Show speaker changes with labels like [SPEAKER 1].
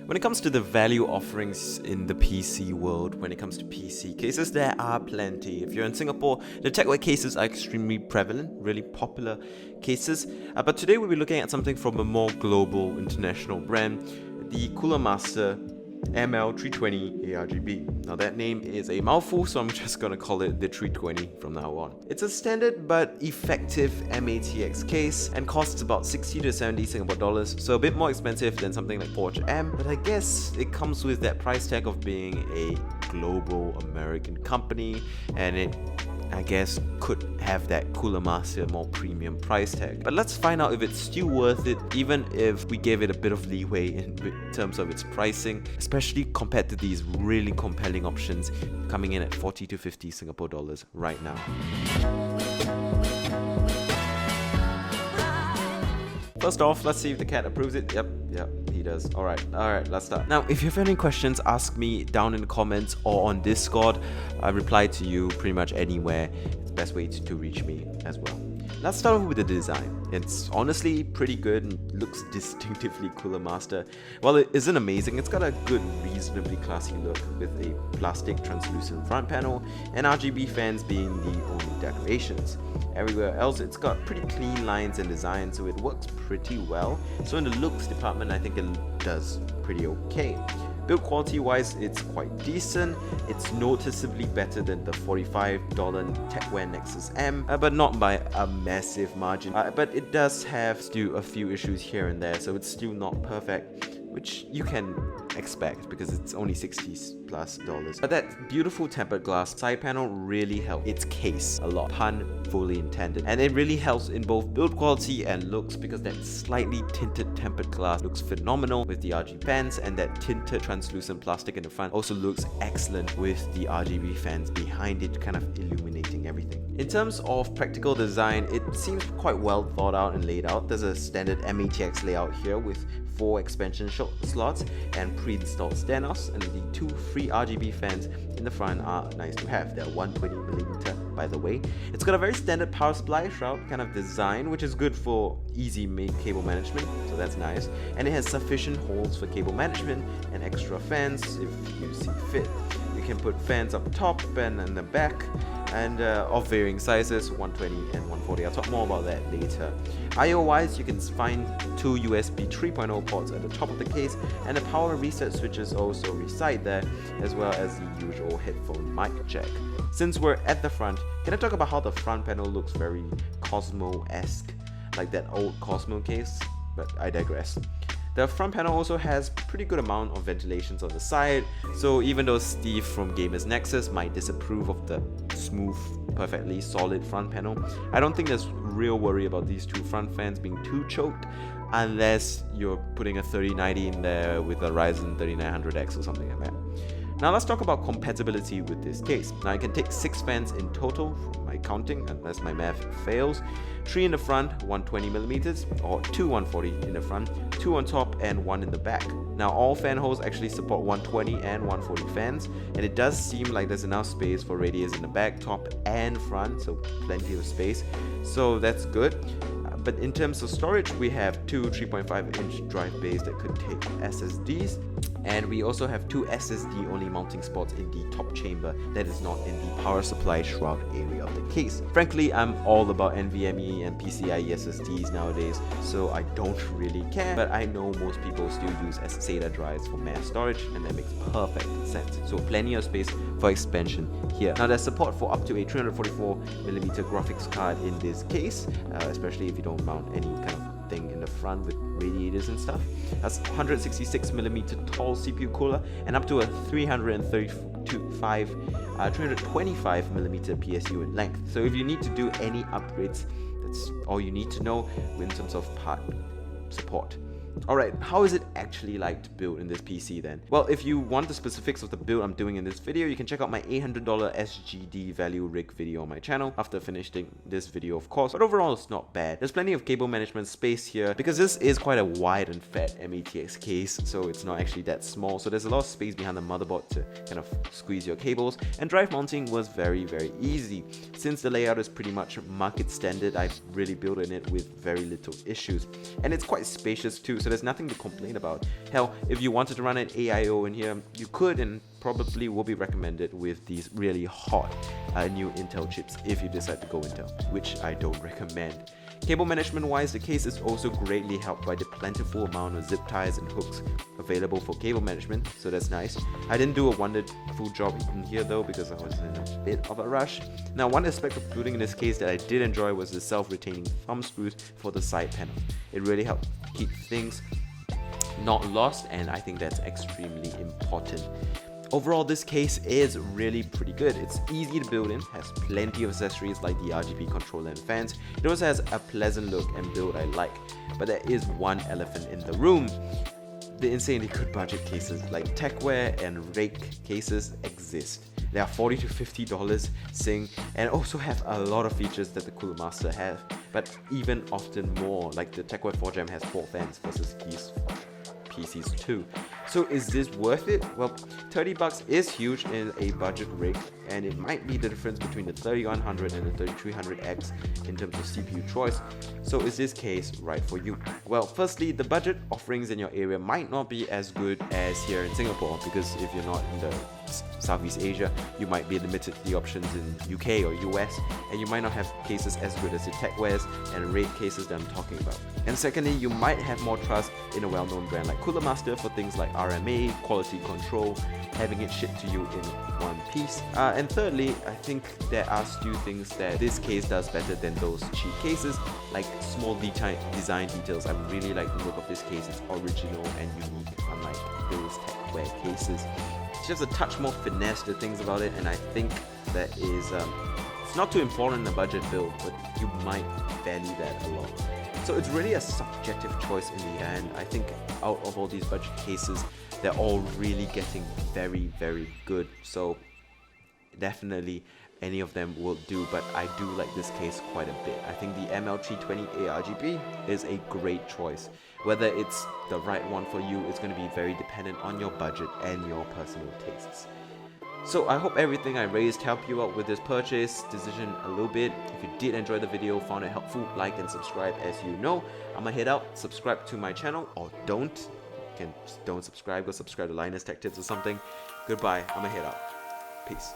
[SPEAKER 1] When it comes to the value offerings in the PC world, when it comes to PC cases, there are plenty. If you're in Singapore, the TechWare cases are extremely prevalent, really popular cases. But today we'll be looking at something from a more global, international brand, the Coolermaster ML320 RGB. Now that name is a mouthful, so I'm just gonna call it the 320 from now on. It's a standard but effective MATX case and costs about 60 to 70 Singapore dollars, so a bit more expensive than something like Forge M, but I guess it comes with that price tag of being a global American company, and it I guess could have that Coolermaster more premium price tag. But let's find out if it's still worth it, even if we gave it a bit of leeway in terms of its pricing, especially compared to these really compelling options coming in at 40 to 50 Singapore dollars right now. First off, let's see if the cat approves it. Yep, he does. Alright, let's start. Now, if you have any questions, ask me down in the comments or on Discord. I reply to you pretty much anywhere. It's the best way to reach me as well. Let's start off with the design. It's honestly pretty good and looks distinctively Coolermaster. While it isn't amazing, it's got a good, reasonably classy look with a plastic translucent front panel and RGB fans being the only decorations. Everywhere else, it's got pretty clean lines and design, so it works pretty well. So in the looks department, I think it does pretty okay. Build quality wise, it's quite decent. It's noticeably better than the $45 TechWare Nexus M, but not by a massive margin. But it does have still a few issues here and there, so it's still not perfect, which you can expect because it's only $60 plus. But that beautiful tempered glass side panel really helps its case a lot, pun fully intended, and it really helps in both build quality and looks because that slightly tinted tempered glass looks phenomenal with the RGB fans, and that tinted translucent plastic in the front also looks excellent with the RGB fans behind it, kind of illuminating everything. In terms of practical design, it seems quite well thought out and laid out. There's a standard MATX layout here with 4 expansion slots and pre-installed standoffs, and the 2 free RGB fans in the front are nice to have. They're 120mm, by the way. It's got a very standard power supply shroud kind of design, which is good for easy cable management, so that's nice. And it has sufficient holes for cable management and extra fans if you see fit. You can put fans up top and in the back, and of varying sizes, 120 and 140. I'll talk more about that later. I/O wise, you can find 2 USB 3.0 ports at the top of the case, and the power reset switches also reside there, as well as the usual headphone mic jack. Since we're at the front, can I talk about how the front panel looks very Cosmo-esque, like that old Cosmo case? But I digress. The front panel also has pretty good amount of ventilations on the side, so even though Steve from Gamers Nexus might disapprove of the smooth, perfectly solid front panel, I don't think there's real worry about these 2 front fans being too choked, unless you're putting a 3090 in there with a Ryzen 3900X or something like that. Now let's talk about compatibility with this case. Now I can take 6 fans in total from my counting, unless my math fails. 3 in the front, 120mm, or 2 140 in the front, 2 on top and 1 in the back. Now all fan holes actually support 120 and 140 fans, and it does seem like there's enough space for radius in the back, top and front, so plenty of space, so that's good. But in terms of storage, we have 2 3.5-inch drive bays that could take SSDs, and we also have 2 SSD only mounting spots in the top chamber that is not in the power supply shroud area of the case. Frankly, I'm all about NVMe and PCIe SSDs nowadays, so I don't really care, but I know most people still use SATA drives for mass storage, and that makes perfect sense. So plenty of space for expansion here. Now there's support for up to a 344mm graphics card in this case, especially if you don't mount any kind of thing in the front with radiators and stuff. That's 166mm tall CPU cooler and up to a 325mm PSU in length. So if you need to do any upgrades, that's all you need to know in terms of part support. Alright, how is it actually like to build in this PC then? Well, if you want the specifics of the build I'm doing in this video, you can check out my $800 SGD value rig video on my channel after finishing this video, of course, but overall it's not bad. There's plenty of cable management space here because this is quite a wide and fat MATX case, so it's not actually that small, so there's a lot of space behind the motherboard to kind of squeeze your cables, and drive mounting was very easy. Since the layout is pretty much market standard, I've really built in it with very little issues, and it's quite spacious too, so there's nothing to complain about. Hell, if you wanted to run an AIO in here, you could, and probably will be recommended with these really hot new Intel chips if you decide to go Intel, which I don't recommend. Cable management wise, the case is also greatly helped by the plentiful amount of zip ties and hooks available for cable management, so that's nice. I didn't do a wonderful job in here though because I was in a bit of a rush. Now, one aspect of building in this case that I did enjoy was the self-retaining thumb screws for the side panel. It really helped keep things not lost, and I think that's extremely important. Overall, this case is really pretty good. It's easy to build in, has plenty of accessories like the RGB controller and fans. It also has a pleasant look and build I like, but there is one elephant in the room. The insanely good budget cases like Techwear and Rake cases exist. They are $40 to $50 Sing and also have a lot of features that the Coolermaster have, but even often more, like the Techwear 4Gem has 4 fans versus these PCs too. So is this worth it? Well, $30 is huge in a budget rig, and it might be the difference between the 3100 and the 3300X in terms of CPU choice. So is this case right for you? Well, firstly, the budget offerings in your area might not be as good as here in Singapore, because if you're not in the Southeast Asia, you might be limited to the options in UK or US, and you might not have cases as good as the Techwears and Raid cases that I'm talking about. And secondly, you might have more trust in a well-known brand like Coolermaster for things like RMA, quality control, having it shipped to you in one piece. And thirdly, I think there are still things that this case does better than those cheap cases, like small design details. I really like the look of this case. It's original and unique, unlike those Techwear cases. It's just a touch more finesse to things about it, and I think that is it's not too important in a budget build, but you might value that a lot. So it's really a subjective choice in the end. I think out of all these budget cases, they're all really getting very, very good. So definitely any of them will do, but I do like this case quite a bit. I think the ML320 RGB is a great choice. Whether it's the right one for you, it's going to be very dependent on your budget and your personal tastes. So I hope everything I raised helped you out with this purchase decision a little bit. If you did enjoy the video, found it helpful, like and subscribe as you know. I'm gonna head out, subscribe to my channel, or don't. Don't subscribe, go subscribe to Linus Tech Tips or something. Goodbye, I'm gonna head out. Peace.